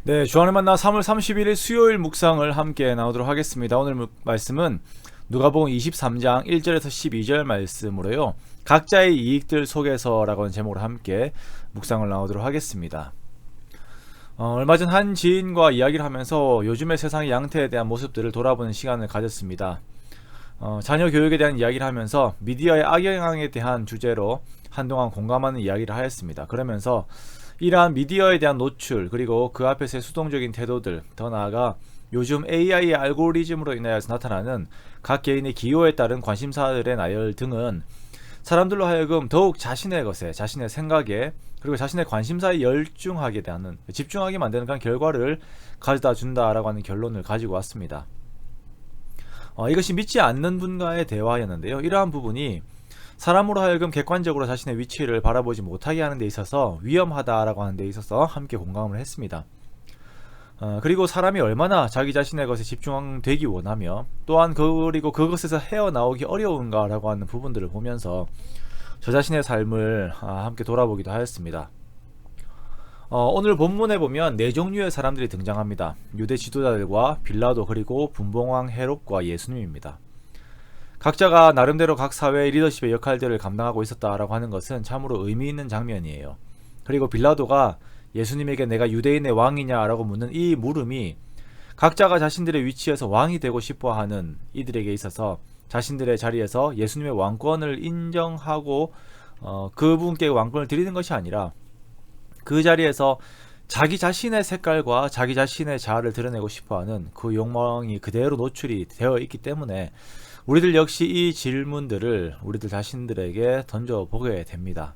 네, 주안을 만나 3월 31일 수요일 묵상을 함께 나누도록 하겠습니다. 오늘 말씀은 누가복음 23장 1절에서 12절 말씀으로요. 각자의 이익들 속에서라고 하는 제목으로 함께 묵상을 나누도록 하겠습니다. 얼마 전 한 지인과 이야기를 하면서 요즘의 세상의 양태에 대한 모습들을 돌아보는 시간을 가졌습니다. 자녀 교육에 대한 이야기를 하면서 미디어의 악영향에 대한 주제로 한동안 공감하는 이야기를 하였습니다. 그러면서 이러한 미디어에 대한 노출, 그리고 그 앞에서의 수동적인 태도들, 더 나아가 요즘 AI의 알고리즘으로 인하여서 나타나는 각 개인의 기호에 따른 관심사들의 나열 등은 사람들로 하여금 더욱 자신의 것에, 자신의 생각에, 그리고 자신의 관심사에 집중하게 만드는 그런 결과를 가져다 준다라고 하는 결론을 가지고 왔습니다. 이것이 믿지 않는 분과의 대화였는데요. 이러한 부분이 사람으로 하여금 객관적으로 자신의 위치를 바라보지 못하게 하는 데 있어서 위험하다라고 하는 데 있어서 함께 공감을 했습니다. 그리고 사람이 얼마나 자기 자신의 것에 집중되기 원하며 또한 그리고 그것에서 헤어나오기 어려운가라고 하는 부분들을 보면서 저 자신의 삶을 함께 돌아보기도 하였습니다. 오늘 본문에 보면 네 종류의 사람들이 등장합니다. 유대 지도자들과 빌라도, 그리고 분봉왕 헤롯과 예수님입니다. 각자가 나름대로 각 사회의 리더십의 역할들을 감당하고 있었다라고 하는 것은 참으로 의미 있는 장면이에요. 그리고 빌라도가 예수님에게 내가 유대인의 왕이냐라고 묻는 이 물음이 각자가 자신들의 위치에서 왕이 되고 싶어하는 이들에게 있어서 자신들의 자리에서 예수님의 왕권을 인정하고 그분께 왕권을 드리는 것이 아니라 그 자리에서 자기 자신의 색깔과 자기 자신의 자아를 드러내고 싶어하는 그 욕망이 그대로 노출이 되어 있기 때문에 우리들 역시 이 질문들을 우리들 자신들에게 던져보게 됩니다.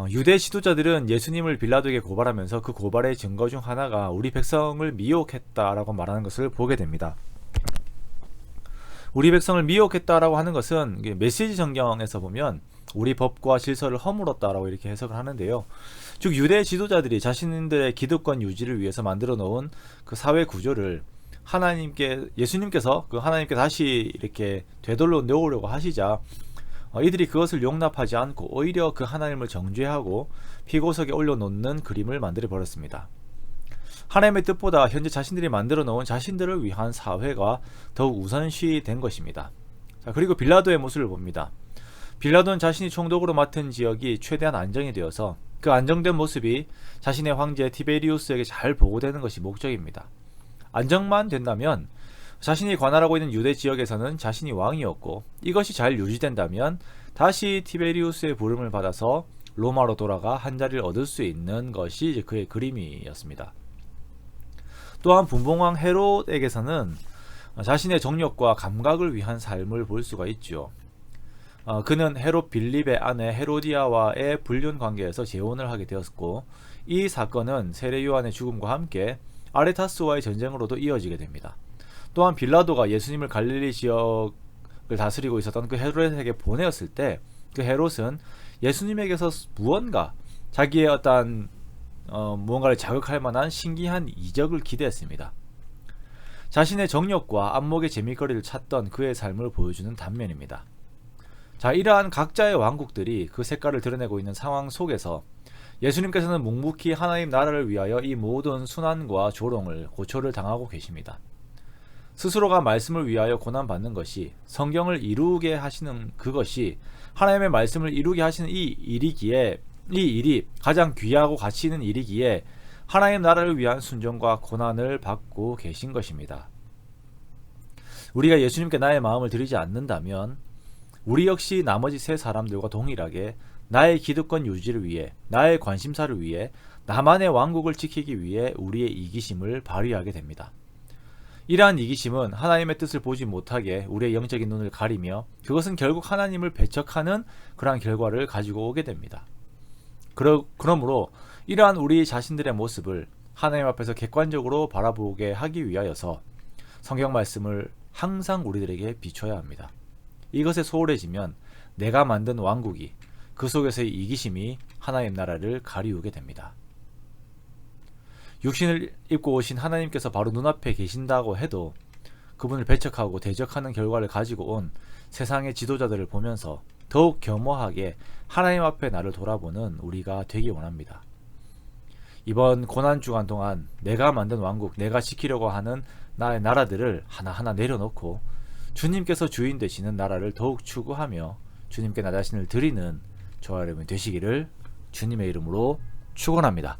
유대 지도자들은 예수님을 빌라도에게 고발하면서 그 고발의 증거 중 하나가 우리 백성을 미혹했다라고 말하는 것을 보게 됩니다. 우리 백성을 미혹했다라고 하는 것은 메시지 성경에서 보면 우리 법과 질서를 허물었다라고 이렇게 해석을 하는데요. 즉 유대 지도자들이 자신들의 기득권 유지를 위해서 만들어 놓은 그 사회 구조를 예수님께서 그 하나님께 다시 이렇게 되돌려 놓으려고 하시자 이들이 그것을 용납하지 않고 오히려 그 하나님을 정죄하고 피고석에 올려놓는 그림을 만들어 버렸습니다. 하나님의 뜻보다 현재 자신들이 만들어 놓은 자신들을 위한 사회가 더욱 우선시 된 것입니다. 그리고 빌라도의 모습을 봅니다. 빌라도는 자신이 총독으로 맡은 지역이 최대한 안정이 되어서 그 안정된 모습이 자신의 황제 티베리우스에게 잘 보고되는 것이 목적입니다. 안정만 된다면 자신이 관할하고 있는 유대 지역에서는 자신이 왕이었고 이것이 잘 유지된다면 다시 티베리우스의 부름을 받아서 로마로 돌아가 한자리를 얻을 수 있는 것이 이제 그의 그림이었습니다. 또한 분봉왕 헤롯에게서는 자신의 정력과 감각을 위한 삶을 볼 수가 있죠. 그는 헤롯 빌립의 아내 헤로디아와의 불륜 관계에서 재혼을 하게 되었고 이 사건은 세례 요한의 죽음과 함께 아레타스와의 전쟁으로도 이어지게 됩니다. 또한 빌라도가 예수님을 갈릴리 지역을 다스리고 있었던 그 헤롯에게 보내었을 때 그 헤롯은 예수님에게서 무언가 자기의 어떤 무언가를 자극할 만한 신기한 이적을 기대했습니다. 자신의 정력과 안목의 재미거리를 찾던 그의 삶을 보여주는 단면입니다. 자, 이러한 각자의 왕국들이 그 색깔을 드러내고 있는 상황 속에서 예수님께서는 묵묵히 하나님 나라를 위하여 이 모든 순환과 조롱을, 고초를 당하고 계십니다. 스스로가 말씀을 위하여 고난받는 것이, 성경을 이루게 하시는 그것이, 하나님의 말씀을 이루게 하시는 이 일이 가장 귀하고 가치 있는 일이기에 하나님 나라를 위한 순종과 고난을 받고 계신 것입니다. 우리가 예수님께 나의 마음을 드리지 않는다면 우리 역시 나머지 세 사람들과 동일하게 나의 기득권 유지를 위해, 나의 관심사를 위해, 나만의 왕국을 지키기 위해 우리의 이기심을 발휘하게 됩니다. 이러한 이기심은 하나님의 뜻을 보지 못하게 우리의 영적인 눈을 가리며 그것은 결국 하나님을 배척하는 그러한 결과를 가지고 오게 됩니다. 그러므로 이러한 우리 자신들의 모습을 하나님 앞에서 객관적으로 바라보게 하기 위하여서 성경 말씀을 항상 우리들에게 비춰야 합니다. 이것에 소홀해지면 내가 만든 왕국이, 그 속에서의 이기심이 하나님 나라를 가리우게 됩니다. 육신을 입고 오신 하나님께서 바로 눈앞에 계신다고 해도 그분을 배척하고 대적하는 결과를 가지고 온 세상의 지도자들을 보면서 더욱 겸허하게 하나님 앞에 나를 돌아보는 우리가 되기 원합니다. 이번 고난 주간 동안 내가 만든 왕국, 내가 지키려고 하는 나의 나라들을 하나하나 내려놓고 주님께서 주인 되시는 나라를 더욱 추구하며 주님께 나 자신을 드리는 저와 여러분 되시기를 주님의 이름으로 축원합니다.